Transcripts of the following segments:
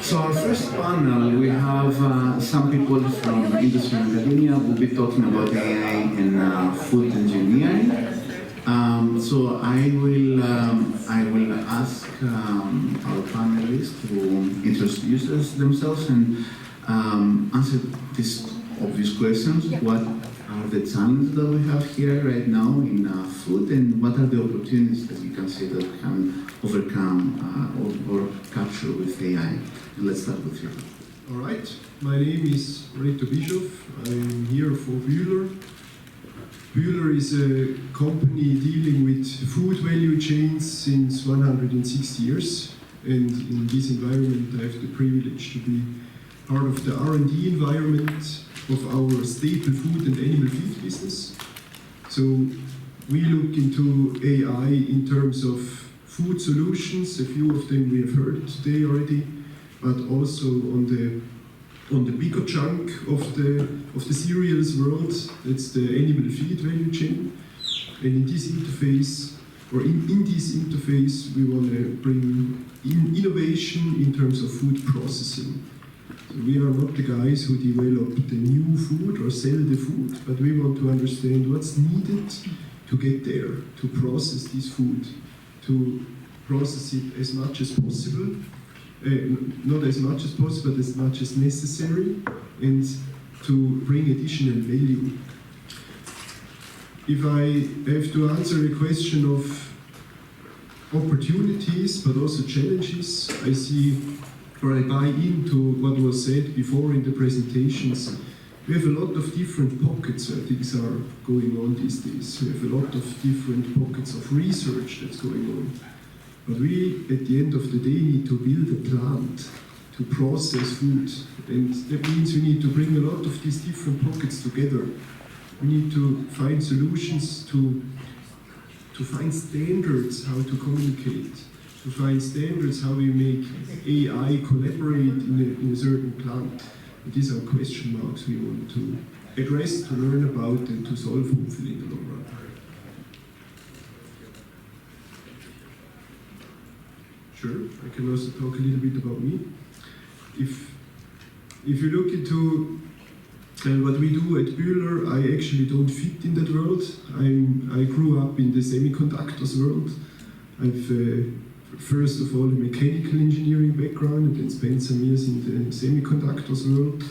So our first panel, we have some people from industry and academia. We'll be talking about AI and food engineering. So I will ask our panelists to introduce themselves and answer these obvious questions. What are the challenges that we have here right now in food, and what are the opportunities that you can see that we can overcome or capture with AI? And let's start with you. All right, my name is Reto Bischoff. I'm here for Bühler. Bühler is a company dealing with food value chains since 160 years. And in this environment, I have the privilege to be part of the R&D environment of our staple food and animal feed business. So we look into AI in terms of food solutions. A few of them we have heard today already, but also on the bigger chunk of the cereals world. That's the animal feed value chain. And in this interface, we want to bring in innovation in terms of food processing. So we are not the guys who develop the new food or sell the food, but we want to understand what's needed to get there, to process this food, to process it as much as possible, not as much as possible, but as much as necessary, and to bring additional value. If I have to answer a question of opportunities, but also challenges, I see, or I buy into what was said before in the presentations. We have a lot of different pockets where things are going on these days. We have a lot of different pockets of research that's going on. But we, at the end of the day, need to build a plant to process food. And that means we need to bring a lot of these different pockets together. We need to find solutions to find standards how to communicate, to find standards how we make AI collaborate in a certain plant. And these are question marks we want to address, to learn about, and to solve hopefully in the long run. Sure, I can also talk a little bit about me. If you look into what we do at Bühler, I actually don't fit in that world. I grew up in the semiconductors world. I've first of all a mechanical engineering background, and then spent some years in the semiconductors world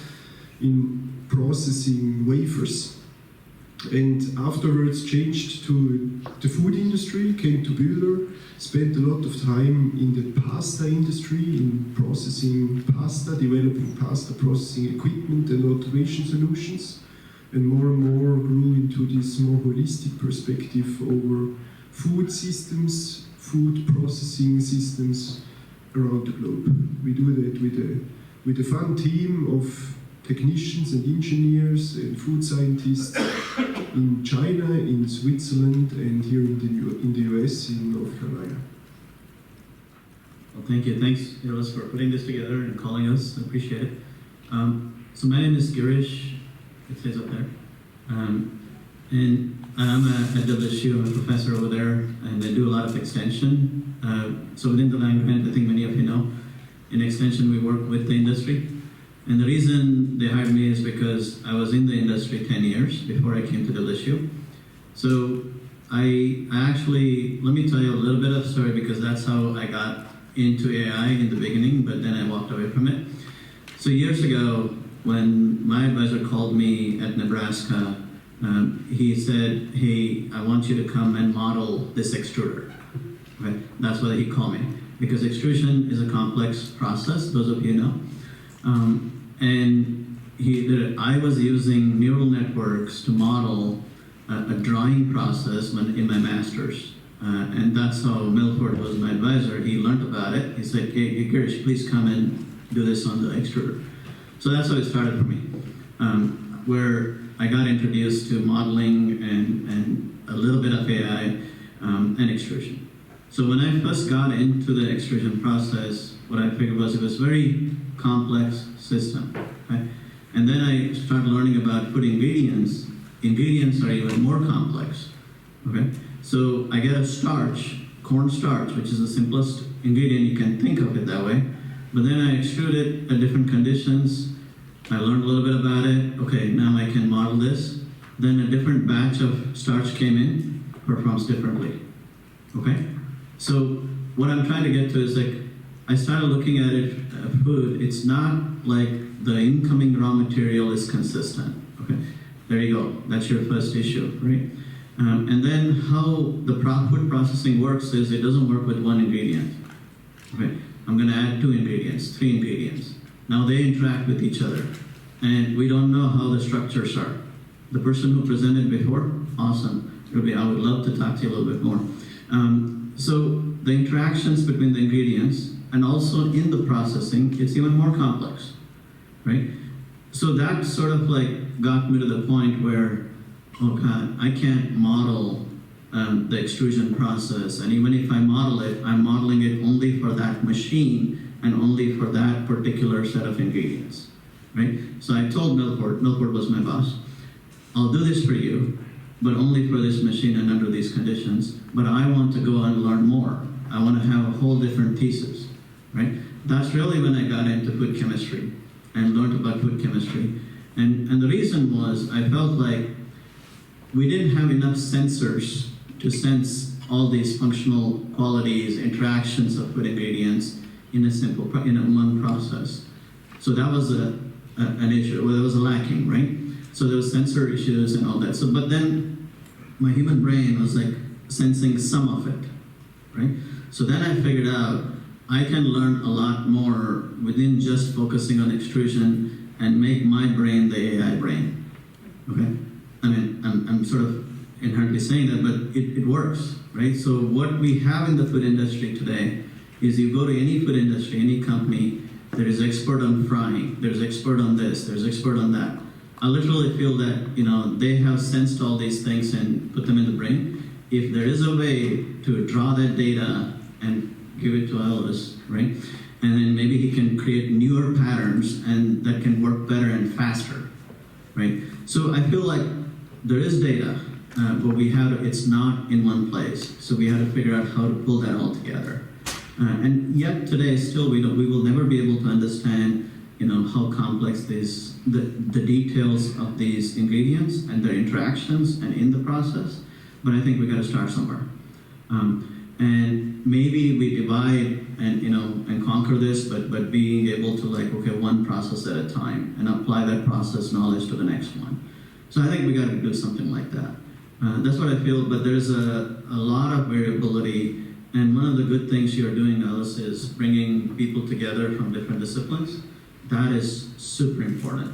in processing wafers. And afterwards changed to the food industry, came to Bühler, spent a lot of time in the pasta industry, in processing pasta, developing pasta processing equipment and automation solutions, and more grew into this more holistic perspective over food systems, food processing systems around the globe. We do that with a fun team of technicians and engineers and food scientists in China, in Switzerland, and here in the US, in North Carolina. Well, thank you. Thanks, Eros, for putting this together and calling us. I appreciate it. So my name is Girish. It says up there. And I'm at WSU. I'm a professor over there, and I do a lot of extension. So within the land grant, I think many of you know, in extension we work with the industry. And the reason they hired me is because I was in the industry 10 years before I came to WSU. So I actually, let me tell you a little bit of the story, because that's how I got into AI in the beginning, but then I walked away from it. So years ago, when my advisor called me at Nebraska, he said, hey, I want you to come and model this extruder. Okay? That's why he called me, because extrusion is a complex process, those of you know. And I was using neural networks to model a drawing process in my master's. And that's how Milford was my advisor. He learned about it. He said, hey, Girish, please come and do this on the extruder. So that's how it started for me, where I got introduced to modeling and a little bit of AI and extrusion. So when I first got into the extrusion process, what I figured was it was very complex system. Okay? And then I started learning about food ingredients. Ingredients are even more complex. Okay? So I get a starch, corn starch, which is the simplest ingredient, you can think of it that way, But then I extruded at different conditions. I learned a little bit about it. Okay, now I can model this. Then a different batch of starch came in, performs differently. Okay? So what I'm trying to get to is like, I started looking at it, food, it's not like the incoming raw material is consistent. Okay, there you go. That's your first issue, right? And then how the food processing works is it doesn't work with one ingredient. Okay, I'm going to add 2 ingredients, 3 ingredients. Now they interact with each other, and we don't know how the structures are. The person who presented before, awesome. I would love to talk to you a little bit more. So the interactions between the ingredients and also in the processing, it's even more complex, right? So that sort of like got me to the point where, okay, I can't model the extrusion process, and even if I model it, I'm modeling it only for that machine and only for that particular set of ingredients, right? So I told Milford was my boss, I'll do this for you, but only for this machine and under these conditions, but I want to go and learn more. I want to have a whole different thesis, right? That's really when I got into food chemistry and learned about food chemistry. And the reason was I felt like we didn't have enough sensors to sense all these functional qualities, interactions of food ingredients in one process. So that was an issue, well, it was a lacking, right? So there was sensor issues and all that. So, but then my human brain was like sensing some of it, right? So then I figured out I can learn a lot more within just focusing on extrusion and make my brain the AI brain, okay? I mean, I'm sort of inherently saying that, but it works, right? So what we have in the food industry today is you go to any food industry, any company, there is expert on frying, there's expert on this, there's expert on that. I literally feel that, you know, they have sensed all these things and put them in the brain. If there is a way to draw that data and give it to Elvis, right? And then maybe he can create newer patterns and that can work better and faster, right? So I feel like there is data, but it's not in one place. So we have to figure out how to pull that all together. And yet today, still, we will never be able to understand, you know, how complex the details of these ingredients and their interactions and in the process. But I think we got to start somewhere. And maybe we divide and conquer this, but being able to like, okay, one process at a time and apply that process knowledge to the next one. So I think we got to do something like that. That's what I feel, but there's a lot of variability. And one of the good things you're doing, Alice, is bringing people together from different disciplines. That is super important.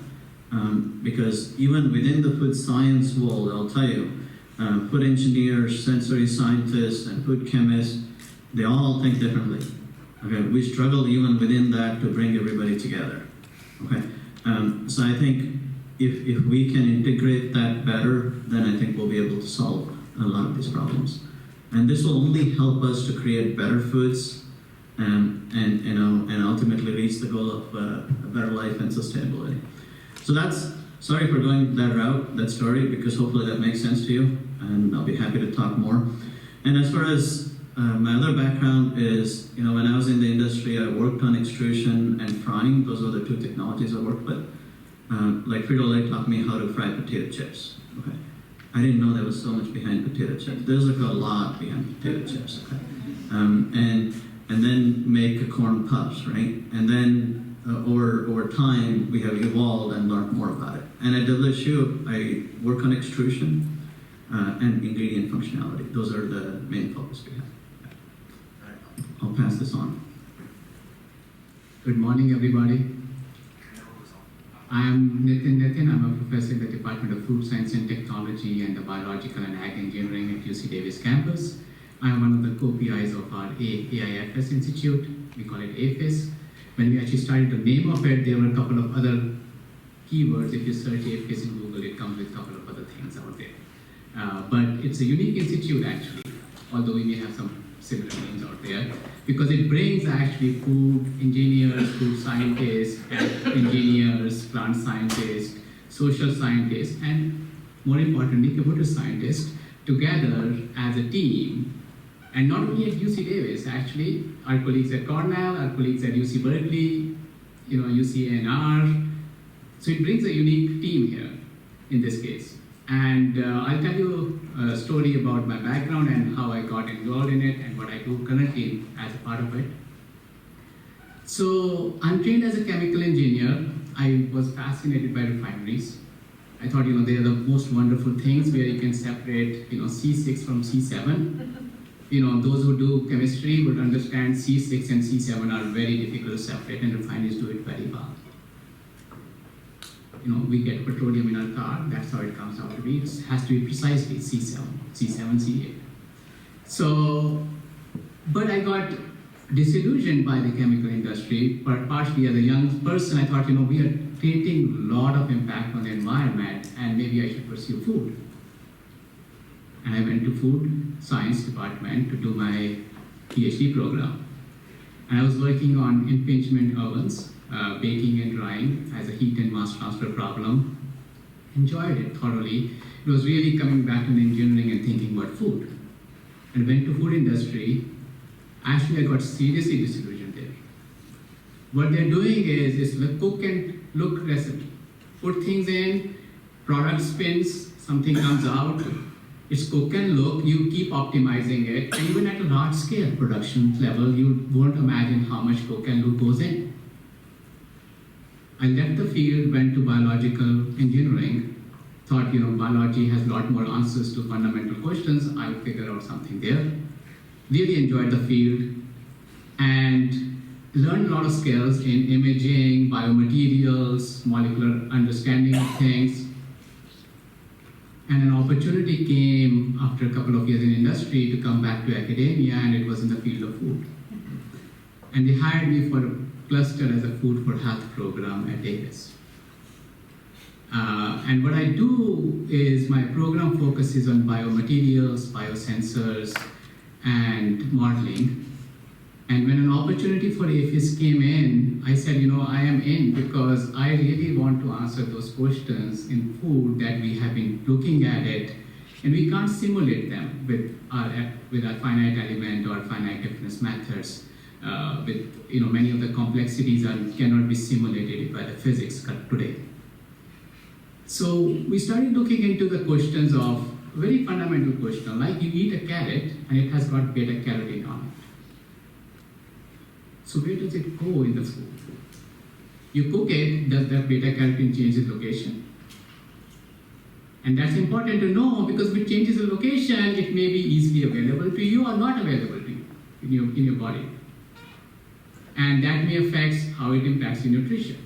Because even within the food science world, I'll tell you, food engineers, sensory scientists, and food chemists, they all think differently. Okay, we struggle even within that to bring everybody together. Okay, so I think if we can integrate that better, then I think we'll be able to solve a lot of these problems. And this will only help us to create better foods, and ultimately reach the goal of a better life and sustainability. So sorry for going that route, that story, because hopefully that makes sense to you, and I'll be happy to talk more. And as far as my other background is, when I was in the industry, I worked on extrusion and frying. Those are the 2 technologies I worked with. Like Frito-Lay taught me how to fry potato chips. Okay, I didn't know there was so much behind potato chips. There's like a lot behind potato chips. Okay, and then make corn puffs, right? And then over time, we have evolved and learned more about it. And at WSU, I work on extrusion and ingredient functionality. Those are the main focus we have. I'll pass this on. Good morning, everybody. I'm Nitin. I'm a professor in the Department of Food Science and Technology and the Biological and Ag Engineering at UC Davis campus. I'm one of the co-PIs of our AIFS Institute. We call it AFIS. When we actually started the name of it, there were a couple of other keywords. If you search AFIS in Google, it comes with a couple of other things out there. But it's a unique institute, actually, although we may have some similar names out there, because it brings actually food engineers, food scientists, engineers, plant scientists, social scientists, and more importantly, computer scientists together as a team And not only at UC Davis, actually, our colleagues at Cornell, our colleagues at UC Berkeley, UCNR. So it brings a unique team here in this case. And I'll tell you a story about my background and how I got involved in it and what I do currently as a part of it. So I'm trained as a chemical engineer. I was fascinated by refineries. I thought, they are the most wonderful things where you can separate, C6 from C7. Those who do chemistry would understand C6 and C7 are very difficult to separate, and refineries do it very well. We get petroleum in our car, that's how it comes out to be. It has to be precisely C7, C8. So, but I got disillusioned by the chemical industry, but partially as a young person, I thought, we are creating a lot of impact on the environment, and maybe I should pursue food. And I went to food science department to do my PhD program. And I was working on impingement ovens, baking and drying as a heat and mass transfer problem. Enjoyed it thoroughly. It was really coming back to engineering and thinking about food. And went to food industry. Actually, I got seriously disillusioned there. What they're doing is cook and look recipe. Put things in, product spins, something comes out. It's cook and look, you keep optimizing it, and even at a large scale production level, you won't imagine how much cook and look goes in. I left the field, went to biological engineering, thought, biology has a lot more answers to fundamental questions, I'll figure out something there. Really enjoyed the field, and learned a lot of skills in imaging, biomaterials, molecular understanding of things. And an opportunity came after a couple of years in industry to come back to academia, and it was in the field of food. And they hired me for a cluster as a food for health program at Davis. And what I do is my program focuses on biomaterials, biosensors, and modeling. And when an opportunity for APHIS came in, I said, I am in because I really want to answer those questions in food that we have been looking at it, and we can't simulate them with our finite element or finite difference methods. Many of the complexities cannot be simulated by the physics today. So we started looking into the questions of very fundamental question, like you eat a carrot and it has got beta carotene on it. So where does it go in the food? You cook it, does that beta carotene change its location? And that's important to know because if it changes the location, it may be easily available to you or not available to you in your body. And that may affect how it impacts your nutrition.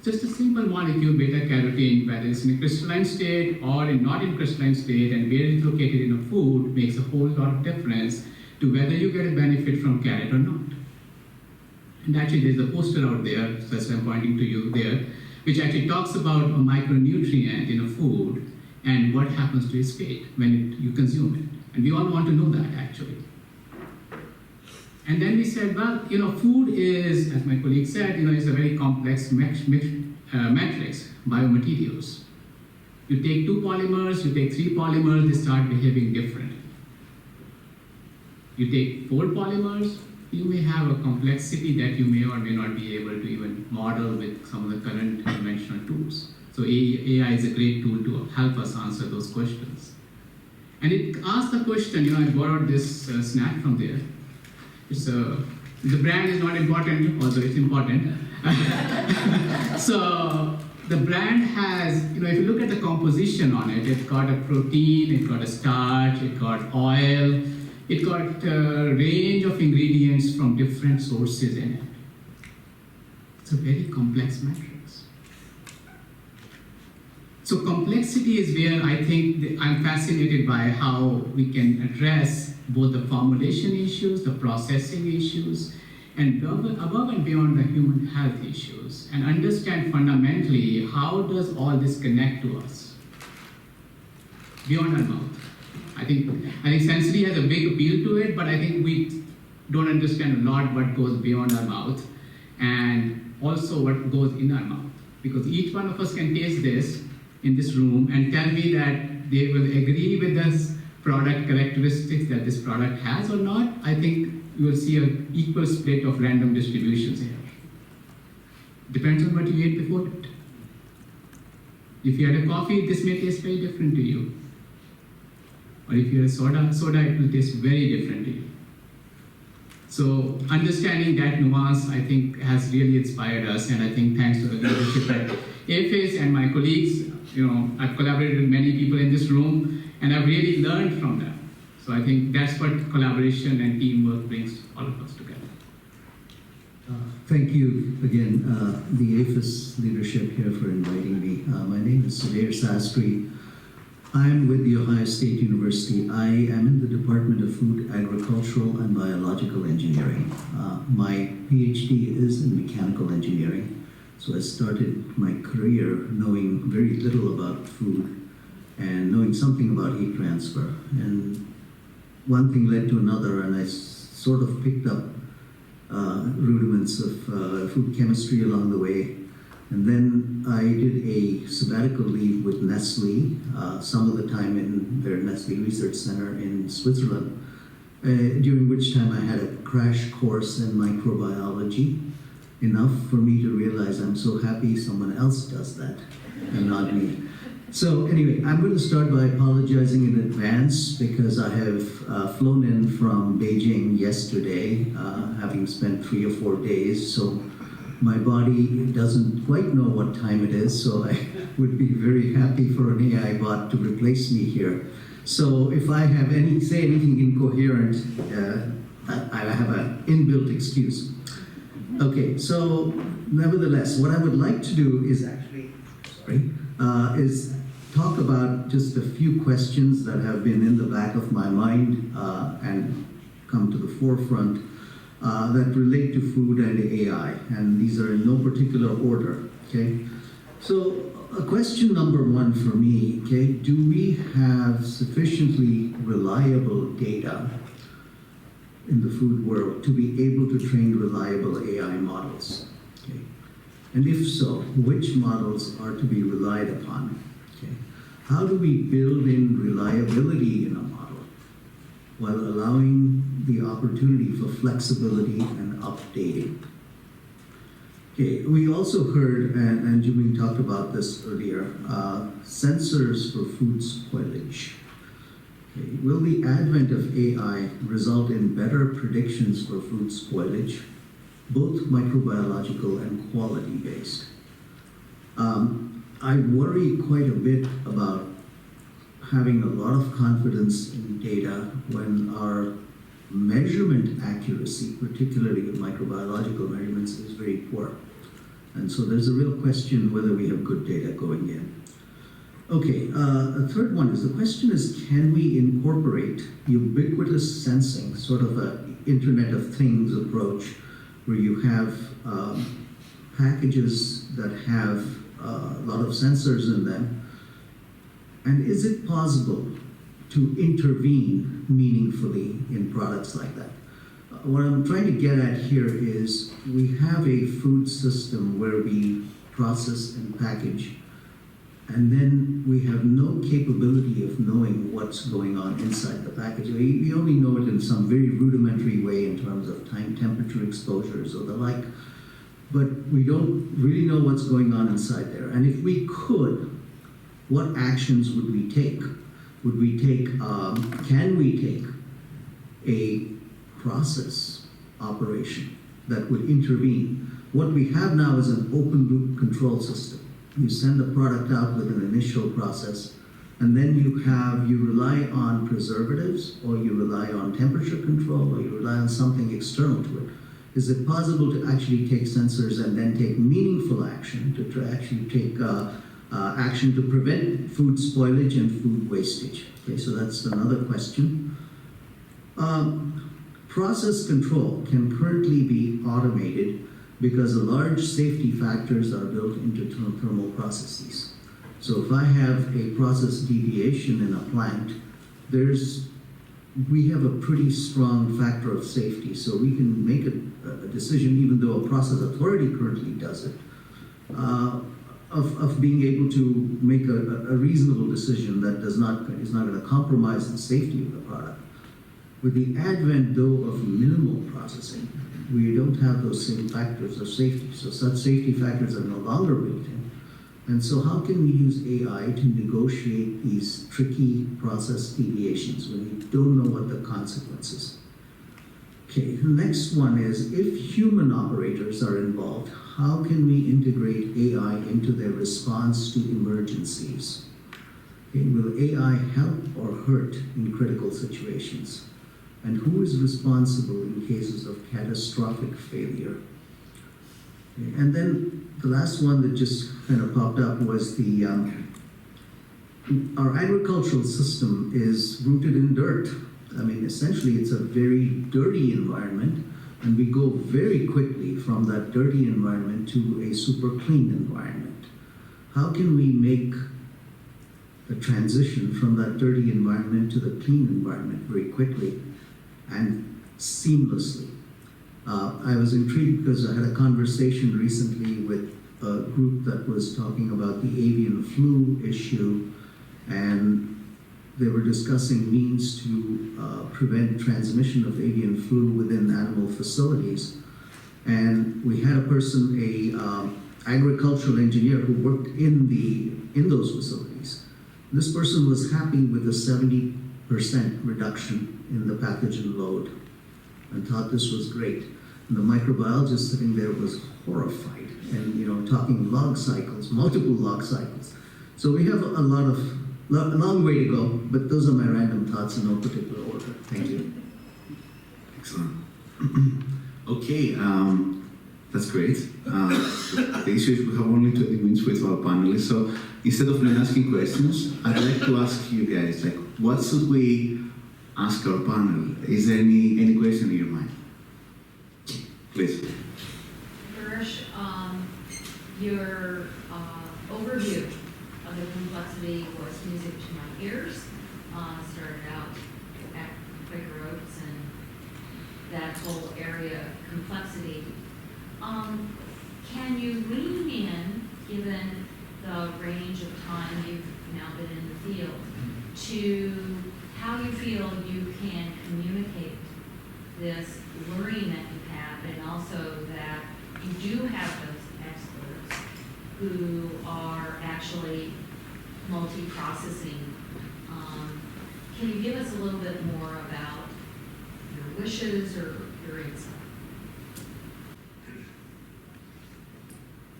Just a simple molecule, beta carotene, whether it's in a crystalline state or not in crystalline state, and where it's located in a food makes a whole lot of difference to whether you get a benefit from carrot or not. And actually there's a poster out there, so I'm pointing to you there, which actually talks about a micronutrient in a food and what happens to its fate when you consume it. And we all want to know that actually. And then we said, well, food is, as my colleague said, it's a very complex matrix, biomaterials. You take two polymers, you take three polymers, they start behaving differently. You take four polymers, you may have a complexity that you may or may not be able to even model with some of the current conventional tools. So AI is a great tool to help us answer those questions. And it asks the question, I borrowed this snap from there. The brand is not important, although it's important. So the brand has, if you look at the composition on it, it's got a protein, it's got a starch, it's got oil, it's got a range of ingredients from different sources in it. It's a very complex matrix. So complexity is where I think I'm fascinated by how we can address both the formulation issues, the processing issues, and above and beyond the human health issues, and understand fundamentally how does all this connect to us beyond our mouth. I think sensory has a big appeal to it, but I think we don't understand a lot what goes beyond our mouth and also what goes in our mouth, because each one of us can taste this in this room and tell me that they will agree with us product characteristics that this product has or not, I think you will see an equal split of random distributions here. Depends on what you ate before it. If you had a coffee, this may taste very different to you. Or if you had a soda, it will taste very different to you. So understanding that nuance, I think, has really inspired us, and I think thanks to the leadership at AFIS and my colleagues, I've collaborated with many people in this room, and I've really learned from them. So I think that's what collaboration and teamwork brings all of us together. Thank you again, the AFIS leadership here for inviting me. My name is Sudhir Sastry. I'm with The Ohio State University. I am in the Department of Food, Agricultural, and Biological Engineering. My PhD is in mechanical engineering. So I started my career knowing very little about food and knowing something about heat transfer. And one thing led to another, and I sort of picked up rudiments of food chemistry along the way. And then I did a sabbatical leave with Nestle, some of the time in their Nestle Research Center in Switzerland, during which time I had a crash course in microbiology, enough for me to realize I'm so happy someone else does that and not me. So anyway, I'm going to start by apologizing in advance because I have flown in from Beijing yesterday, having spent 3 or 4 days. So my body doesn't quite know what time it is, so I would be very happy for an AI bot to replace me here. So if I have say anything incoherent, I have an inbuilt excuse. Okay, so nevertheless, what I would like to do is is talk about just a few questions that have been in the back of my mind and come to the forefront that relate to food and AI, and these are in no particular order, okay? So question number one for me, okay, do we have sufficiently reliable data in the food world to be able to train reliable AI models, okay? And if so, which models are to be relied upon, okay? How do we build in reliability in a model while allowing the opportunity for flexibility and updating? Okay, we also heard, and Jimmy talked about this earlier, sensors for food spoilage. Okay, will the advent of AI result in better predictions for food spoilage, both microbiological and quality-based? I worry quite a bit about having a lot of confidence in data when our measurement accuracy, particularly of microbiological measurements, is very poor. And so there's a real question whether we have good data going in. Okay, the third one is, the question is, can we incorporate ubiquitous sensing, sort of an Internet of Things approach, where you have packages that have a lot of sensors in them, and is it possible to intervene meaningfully in products like that? What I'm trying to get at here is we have a food system where we process and package, and then we have no capability of knowing what's going on inside the package. We only know it in some very rudimentary way in terms of time, temperature exposures or the like, but we don't really know what's going on inside there. And if we could, what actions would we take? Would we take, can we take a process operation that would intervene? What we have now is an open loop control system. You send a product out with an initial process, and then you rely on preservatives, or you rely on temperature control, or you rely on something external to it. Is it possible to actually take sensors and then take meaningful action, to actually take action to prevent food spoilage and food wastage? Okay, so that's another question. Process control can currently be automated because large safety factors are built into thermal processes. So if I have a process deviation in a plant, we have a pretty strong factor of safety, so we can make a decision, even though a process authority currently does it. of being able to make a reasonable decision that is not going to compromise the safety of the product. With the advent, though, of minimal processing, we don't have those same factors of safety. So such safety factors are no longer built in. And so how can we use AI to negotiate these tricky process deviations when we don't know what the consequences? Okay, the next one is, if human operators are involved, how can we integrate AI into their response to emergencies? Okay, will AI help or hurt in critical situations? And who is responsible in cases of catastrophic failure? Okay, and then the last one that just kind of popped up was the our agricultural system is rooted in dirt. I mean, essentially, it's a very dirty environment, and we go very quickly from that dirty environment to a super clean environment. How can we make the transition from that dirty environment to the clean environment very quickly and seamlessly? I was intrigued because I had a conversation recently with a group that was talking about the avian flu issue, and they were discussing means to prevent transmission of avian flu within animal facilities. And we had a person, a agricultural engineer who worked in those facilities. This person was happy with a 70% reduction in the pathogen load and thought this was great. And the microbiologist sitting there was horrified and talking log cycles, multiple log cycles. So we have a long way to go, but those are my random thoughts in no particular order. Thank you. Excellent. Okay, that's great. The issue is we have only 20 minutes with our panelists, so instead of me asking questions, I'd like to ask you guys, what should we ask our panel? Is there any question in your mind? Please. Girish, your overview of the complexity was music to my ears. Started out at Quaker Oats and that whole area of complexity. Can you lean in, given the range of time you've now been in the field, to how you feel you can communicate this learning that you have, and also that you do have those experts who are actually multi-processing? Can you give us a little bit more about your wishes or your insight?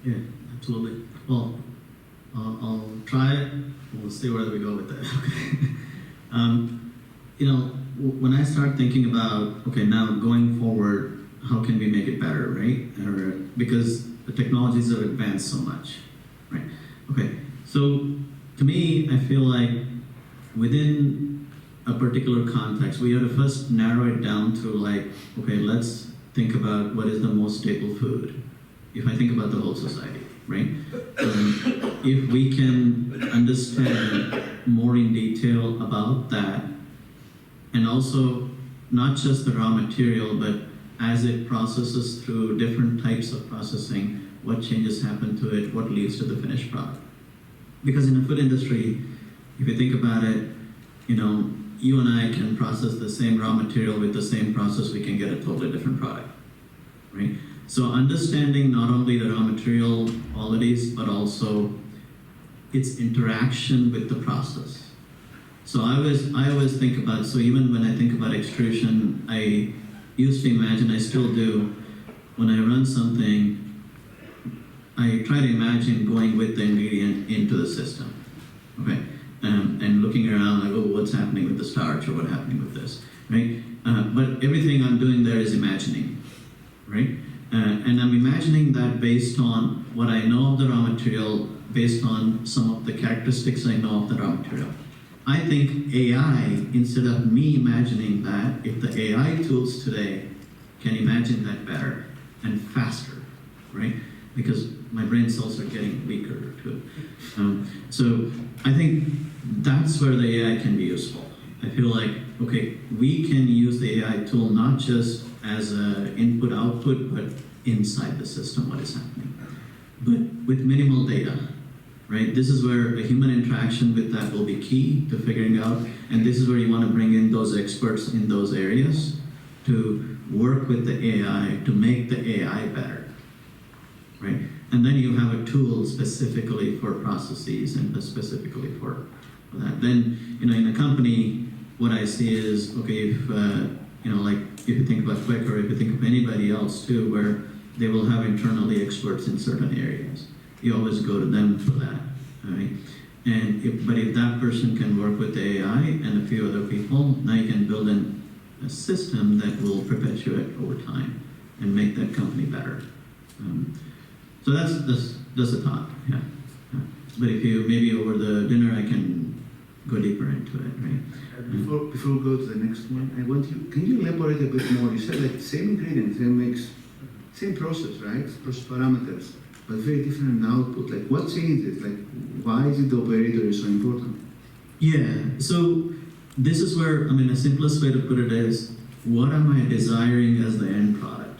Yeah, absolutely. Well, I'll try it. We'll see where we go with that. When I start thinking about, okay, now going forward, how can we make it better, right? Because the technologies have advanced so much, right? Okay, so to me, I feel like within a particular context, we have to first narrow it down to okay, let's think about what is the most staple food. If I think about the whole society, right? If we can understand more in detail about that, and also not just the raw material, but as it processes through different types of processing, what changes happen to it, what leads to the finished product. Because in the food industry, if you think about it, you and I can process the same raw material with the same process, we can get a totally different product, right? So understanding not only the raw material qualities, but also its interaction with the process. So I always think about, so even when I think about extrusion, I used to imagine, I still do, when I run something, I try to imagine going with the ingredient into the system, okay? And looking around oh, what's happening with the starch or what's happening with this, right? But everything I'm doing there is imagining, right? And I'm imagining that based on what I know of the raw material, based on some of the characteristics I know of the raw material. I think AI, instead of me imagining that, if the AI tools today can imagine that better and faster, right? Because my brain cells are getting weaker too. So I think that's where the AI can be useful. I feel like, okay, we can use the AI tool not just as an input-output, but inside the system, what is happening. But with minimal data, right? This is where a human interaction with that will be key to figuring out, and this is where you want to bring in those experts in those areas to work with the AI to make the AI better, right? And then you have a tool specifically for processes and specifically for that. Then, in a company, what I see is, okay, if, like if you think about Quick or if you think of anybody else too, where they will have internally experts in certain areas. You always go to them for that, right? And if that person can work with the AI and a few other people, now you can build a system that will perpetuate over time and make that company better. So that's the thought, yeah. But if you, maybe over the dinner, I can go deeper into it, right? Before we go to the next one, can you elaborate a bit more? You said like same ingredient, same mix, same process, right? Process parameters, but very different output. Like what changes? Like why is it the operator is so important? Yeah, so this is where, the simplest way to put it is, what am I desiring as the end product,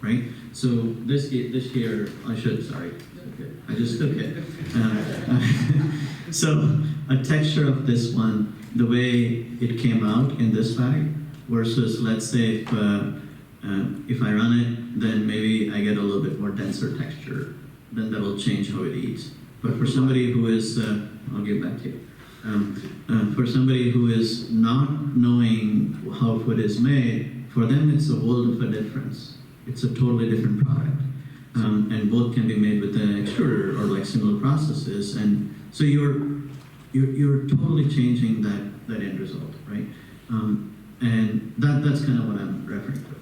right? So this here, I just took it. So a texture of this one, the way it came out in this bag, versus let's say if I run it, then maybe I get a little bit more denser texture, then that will change how it eats. But for somebody who is, I'll give that to you. For somebody who is not knowing how food is made, for them it's a world of a difference. It's a totally different product. And both can be made with an extruder or like similar processes. And so you're totally changing that end result, right? And that's kind of what I'm referring to.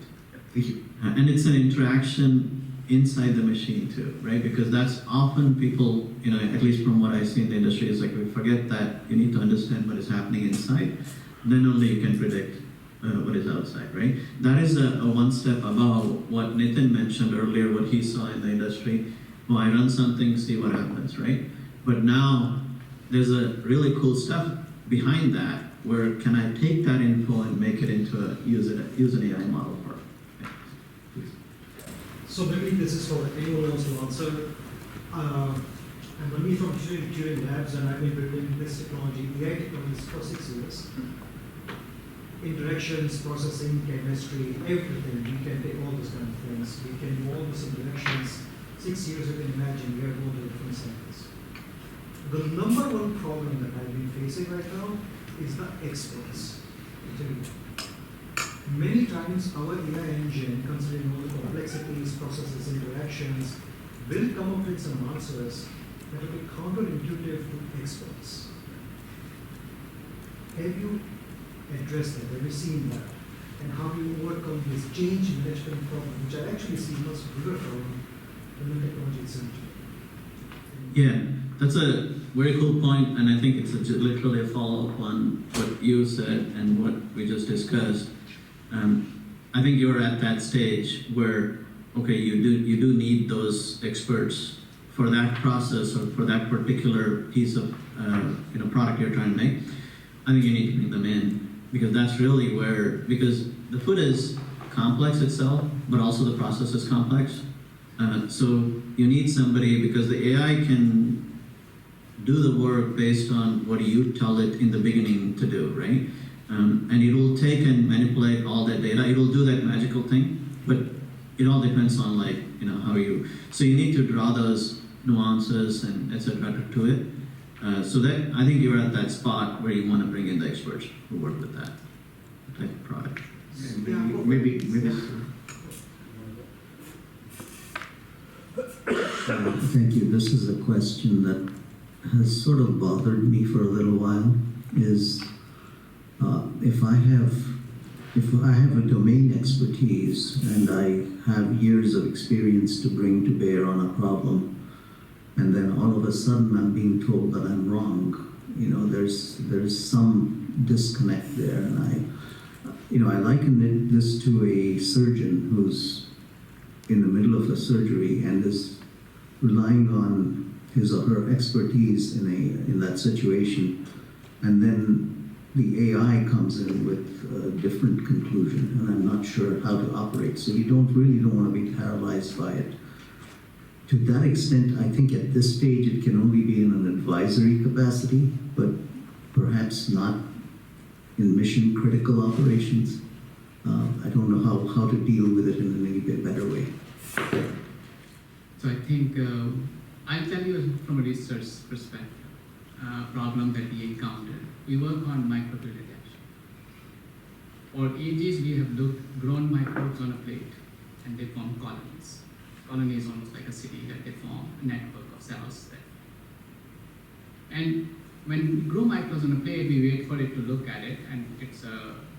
Thank you. And it's an interaction inside the machine too, right? Because that's often people, at least from what I see in the industry, is like we forget that you need to understand what is happening inside. Then only you can predict what is outside, right? That is a one step above what Nathan mentioned earlier, what he saw in the industry. Oh, I run something, see what happens, right? But now there's a really cool stuff behind that, where can I take that info and make it into use an AI model for it? Okay. Please. So maybe this is for anyone else to answer. I'm only from Turing Labs, and I've been building this technology, AI technologies, for 6 years. Interactions, processing, chemistry, everything. We can take all those kind of things. We can do all those interactions. 6 years, you can imagine, we are going to different cycles. The number one problem that I've been facing right now is the experts. Many times our AI engine, considering all the complexities, processes, interactions, will come up with some answers that will be counterintuitive to experts. Have you addressed that? Have you seen that? And how do you overcome this change management problem, which I actually see much bigger problem than the technology itself? Yeah, that's a very cool point, and I think it's literally a follow-up on what you said and what we just discussed. I think you're at that stage where, okay, you do need those experts for that process or for that particular piece of product you're trying to make. I think you need to bring them in, because that's really because the food is complex itself, but also the process is complex. So you need somebody, because the AI can do the work based on what you tell it in the beginning to do, right? And it will take and manipulate all that data. It will do that magical thing, but it all depends on how you. So you need to draw those nuances and etc. to it. So that I think you're at that spot where you want to bring in the experts who work with that type of product. Maybe. Thank you. This is a question that has sort of bothered me for a little while. Is if I have a domain expertise and I have years of experience to bring to bear on a problem, and then all of a sudden I'm being told that I'm wrong. There's some disconnect there, and I liken this to a surgeon who's in the middle of a surgery and is relying on his or her expertise in that situation, and then the AI comes in with a different conclusion, and I'm not sure how to operate. So you don't want to be paralyzed by it. To that extent, I think at this stage it can only be in an advisory capacity, but perhaps not in mission critical operations. I don't know how to deal with it in any better way. So I think I'll tell you from a research perspective, problem that we encountered. We work on microbial detection. For ages, we have grown microbes on a plate, and they form colonies. Colony is almost like a city that they form a network of cells there. And when we grow microbes on a plate, we wait for it to look at it, and it's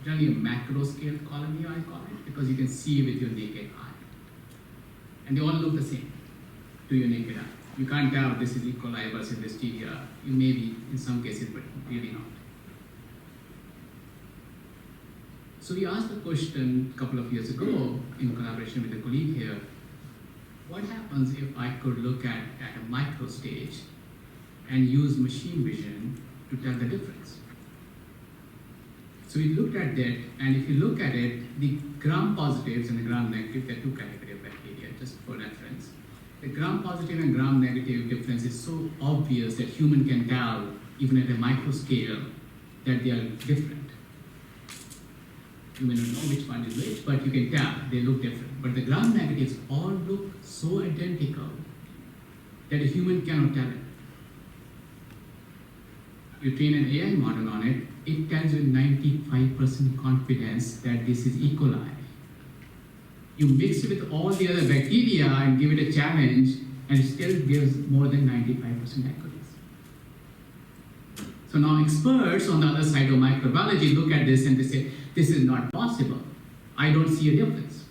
generally a macro scale colony, I call it, because you can see with your naked eye. And they all look the same to your naked eye. You can't tell this is E. coli versus Listeria. You may be in some cases, but really not. So we asked the question a couple of years ago in collaboration with a colleague here, what happens if I could look at a micro stage and use machine vision to tell the difference? So we looked at that, and if you look at it, the gram positives and the gram negatives, there are two categories of bacteria, just for reference. The gram positive and gram negative difference is so obvious that human can tell, even at a micro scale, that they are different. You may not know which one is which, but you can tell they look different. But the gram negatives all look so identical that a human cannot tell it. You train an AI model on it, it tells you 95% confidence that this is E. coli. You mix it with all the other bacteria and give it a challenge, and it still gives more than 95% accuracy. So now experts on the other side of microbiology look at this and they say, this is not possible. I don't see a difference.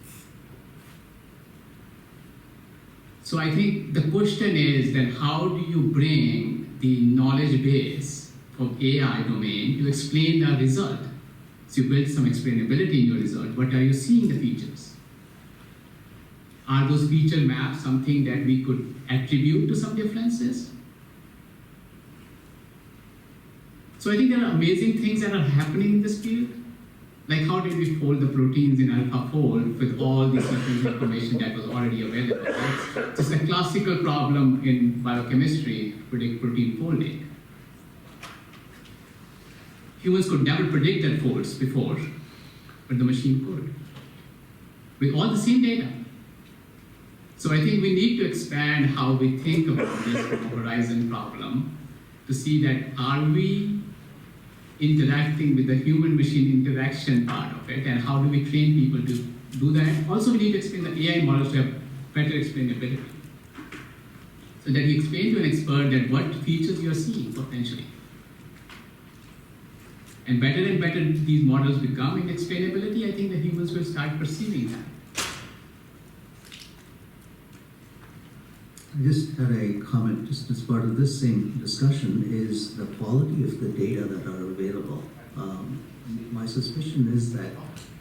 So I think the question is then how do you bring the knowledge base of AI domain to explain the result? So you build some explainability in your result. What are you seeing the features? Are those feature maps something that we could attribute to some differences? So I think there are amazing things that are happening in this field. Like how did we fold the proteins in AlphaFold with all the sequence information that was already available? Right? It's a classical problem in biochemistry, predict protein folding. Humans could never predict that folds before, but the machine could, with all the same data. So I think we need to expand how we think about this horizon problem to see that are we interacting with the human-machine interaction part of it, and how do we train people to do that? Also, we need to explain the AI models to have better explainability. So that you explain to an expert that what features you're seeing potentially. And better these models become in explainability, I think the humans will start perceiving that. I just had a comment, just as part of this same discussion, is the quality of the data that are available. My suspicion is that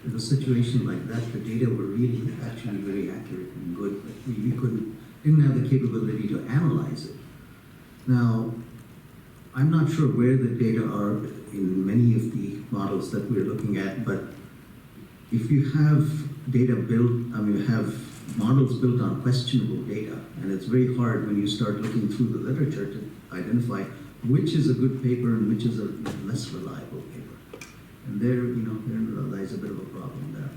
in a situation like that, the data were really actually very accurate and good, but we didn't have the capability to analyze it. Now, I'm not sure where the data are in many of the models that we're looking at, but if you have data built, have models built on questionable data, and it's very hard when you start looking through the literature to identify which is a good paper and which is a less reliable paper. And there lies a bit of a problem there.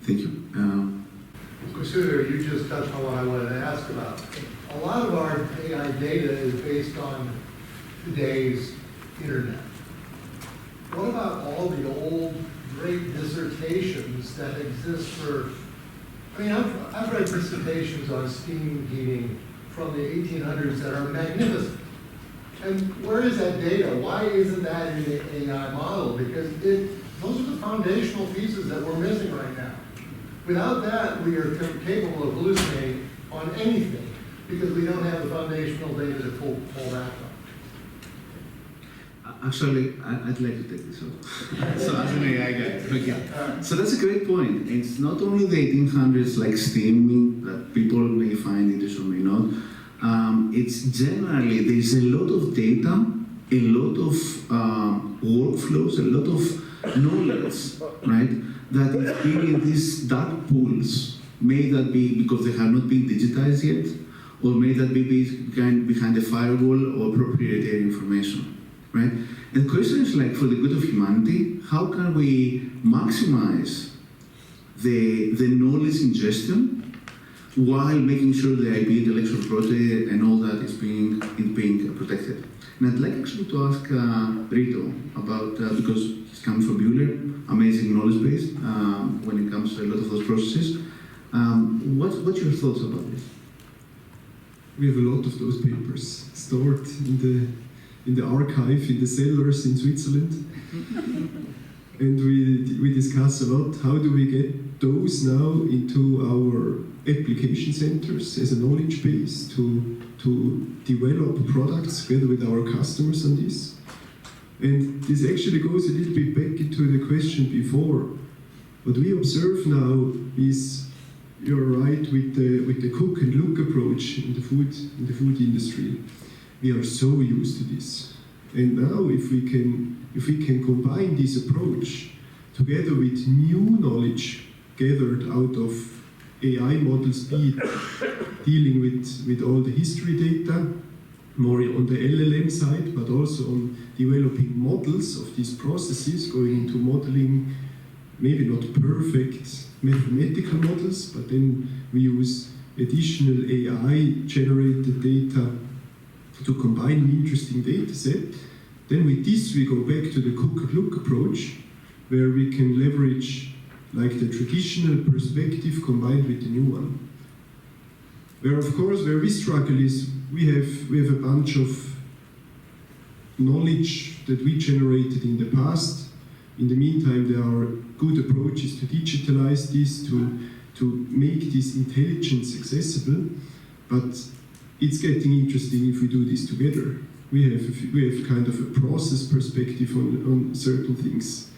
Thank you. Consider you just touched on what I wanted to ask about. A lot of our AI data is based on today's internet. What about all the old great dissertations that exist for, I've read presentations on steam heating from the 1800s that are magnificent. And where is that data? Why isn't that in the AI model? Because those are the foundational pieces that we're missing right now. Without that, we are capable of hallucinating on anything because we don't have the foundational data to pull that from. Actually, I'd like to take this over. So as an AI guy, okay. So that's a great point. It's not only the 1800s like steaming that people may find interesting or may not. It's generally, there's a lot of data, a lot of workflows, a lot of knowledge, right? That is being in these dark pools May that be because they have not been digitized yet, or may that be behind a firewall or proprietary information, right? And the question is like, for the good of humanity, how can we maximize the knowledge ingestion while making sure the IP, intellectual property, and all that is being protected? And I'd like actually to ask Rito about, because he's coming from Bueller, amazing knowledge base when it comes to a lot of those processes. What's your thoughts about this? We have a lot of those papers stored in the archive, in the cellars in Switzerland. And we discuss a lot, how do we get those now into our application centers as a knowledge base to develop products together with our customers on this. And this actually goes a little bit back into the question before. What we observe now is, you're right, with the cook and look approach in the food industry. We are so used to this. And now if we can combine this approach together with new knowledge gathered out of AI models, be it dealing with all the history data, more on the LLM side, but also on developing models of these processes, going into modeling, maybe not perfect mathematical models, but then we use additional AI-generated data to combine an interesting data set. Then with this we go back to the cook and look approach, where we can leverage like the traditional perspective combined with the new one. Where of course, where we struggle is we have a bunch of knowledge that we generated in the past. In the meantime, there are good approaches to digitalize this, to make this intelligence accessible, but it's getting interesting if we do this together. We have kind of a process perspective on certain things.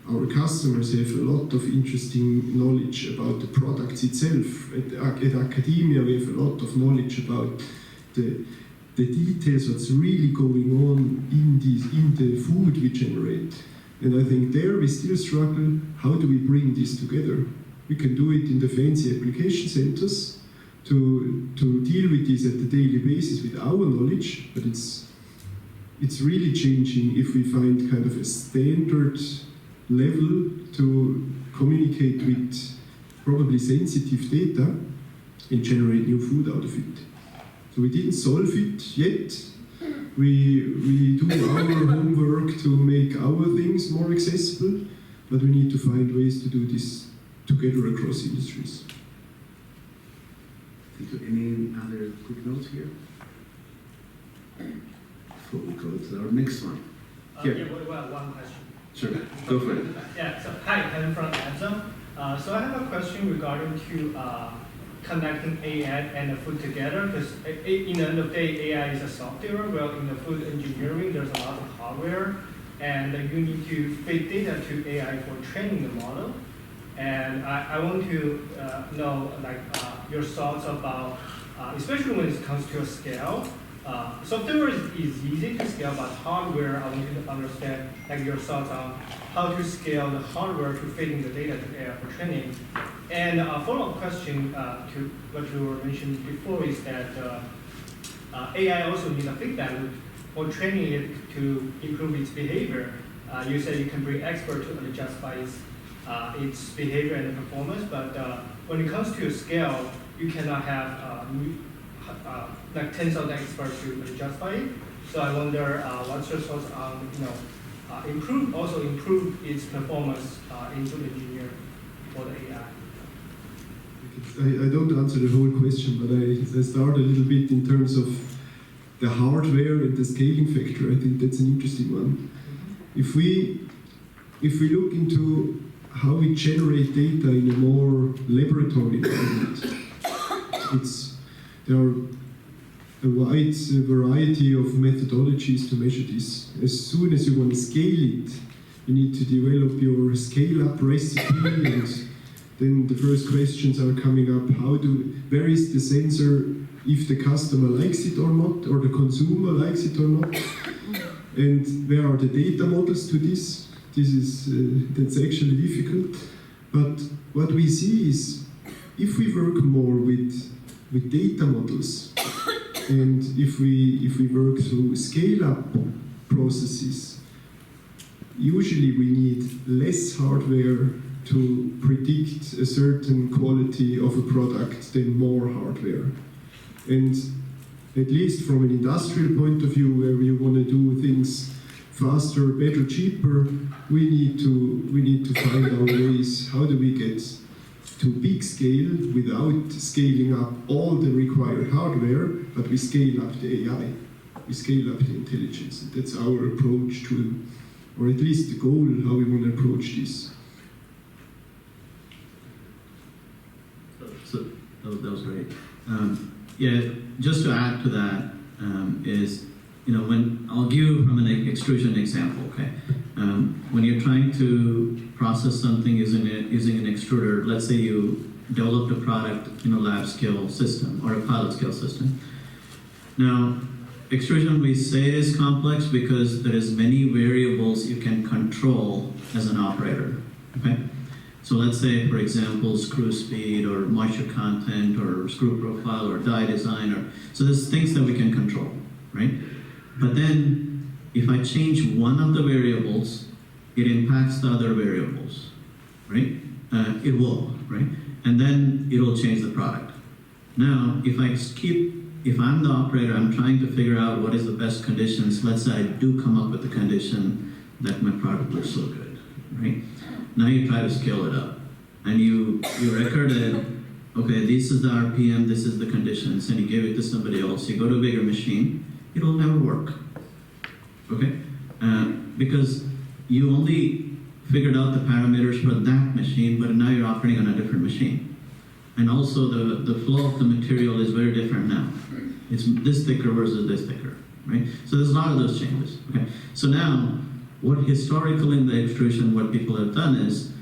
Our customers have a lot of interesting knowledge about the products itself. At academia, we have a lot of knowledge about the details, what's really going on in the food we generate. And I think there we still struggle, how do we bring this together? We can do it in the fancy application centers to deal with this at the daily basis with our knowledge, but it's really changing if we find kind of a standard level to communicate with probably sensitive data and generate new food out of it. So we didn't solve it yet. We do our homework to make our things more accessible, but we need to find ways to do this together across industries. Thank you. Any other quick notes here? Before we go to our next one. Yeah, well, one question. Sure, go for it. Yeah, so hi, I'm from Amazon. So I have a question regarding to connecting AI and the food together, because in the end of the day, AI is a software. Well, in the food engineering, there's a lot of hardware, and you need to feed data to AI for training the model. And I want to know like your thoughts about, especially when it comes to a scale. Software is easy to scale, but hardware, I want you to understand like your thoughts on how to scale the hardware to feeding the data to AI for training. And a follow-up question to what you were mentioning before is that AI also needs a feedback loop for training it to improve its behavior. You said you can bring experts to adjust by its behavior and performance, but when it comes to a scale, you cannot have like tens of experts to adjust by it. So I wonder what's your thoughts on improve its performance into the engineer for the AI. I don't answer the whole question, but I start a little bit in terms of the hardware and the scaling factor. I think that's an interesting one. If we look into how we generate data in a more laboratory environment, there are a wide variety of methodologies to measure this. As soon as you want to scale it, you need to develop your scale-up recipe, and then the first questions are coming up. Where is the sensor, if the customer likes it or not, or the consumer likes it or not? And where are the data models to this? That's actually difficult. But what we see is if we work more with data models, and if we work through scale-up processes, usually we need less hardware to predict a certain quality of a product than more hardware. And at least from an industrial point of view, where we want to do things faster, better, cheaper, we need to find our ways. How do we get to big scale without scaling up all the required hardware, but we scale up the AI, we scale up the intelligence. And that's our approach to, or at least the goal, how we want to approach this. So that was great. Yeah, just to add to that is, when I'll give you from an extrusion example, okay? When you're trying to process something using an extruder, let's say you developed a product in a lab scale system or a pilot scale system. Now, extrusion we say is complex because there is many variables you can control as an operator, okay? So let's say, for example, screw speed or moisture content or screw profile or die design, so there's things that we can control, right? But then if I change one of the variables, it impacts the other variables, right? It will, right? And then it will change the product. Now, if I'm the operator, I'm trying to figure out what is the best conditions. Let's say I do come up with the condition that my product looks so good, right? Now you try to scale it up, and you record it. Okay, this is the RPM, this is the conditions, and you give it to somebody else. You go to a bigger machine, it'll never work. Okay, because you only figured out the parameters for that machine, but now you're operating on a different machine, and also the flow of the material is very different now. It's this thicker versus this thicker, right? So there's a lot of those changes. Okay, so now, what historically in the extrusion, what people have done is,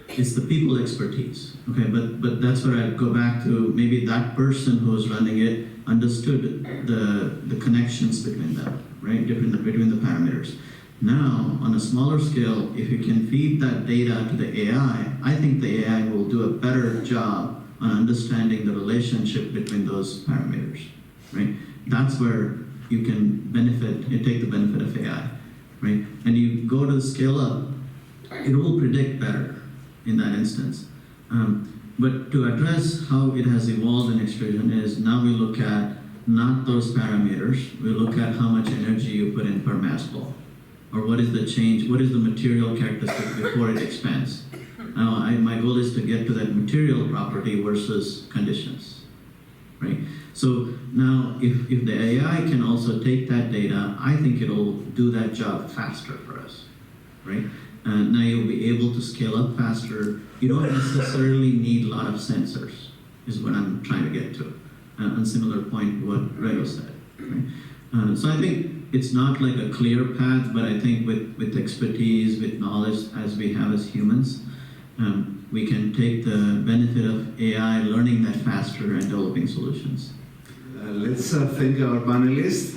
it's the people expertise, okay? But that's where I go back to, maybe that person who was running it understood the connections between them, right? Between the parameters. Now, on a smaller scale, if you can feed that data to the AI, I think the AI will do a better job on understanding the relationship between those parameters, right? That's where you can take the benefit of AI, right? And you go to the scale up, it will predict better in that instance. But to address how it has evolved in extrusion is, now we look at not those parameters, we look at how much energy you put in per mass flow, or what is the change, what is the material characteristic before it expands. Now, my goal is to get to that material property versus conditions, right? So now, if the AI can also take that data, I think it'll do that job faster for us, right? Now you'll be able to scale up faster. You don't necessarily need a lot of sensors, is what I'm trying to get to. On similar point to what Redo said, right? So I think it's not like a clear path, but I think with expertise, with knowledge as we have as humans, we can take the benefit of AI, learning that faster and developing solutions. Let's thank our panelists.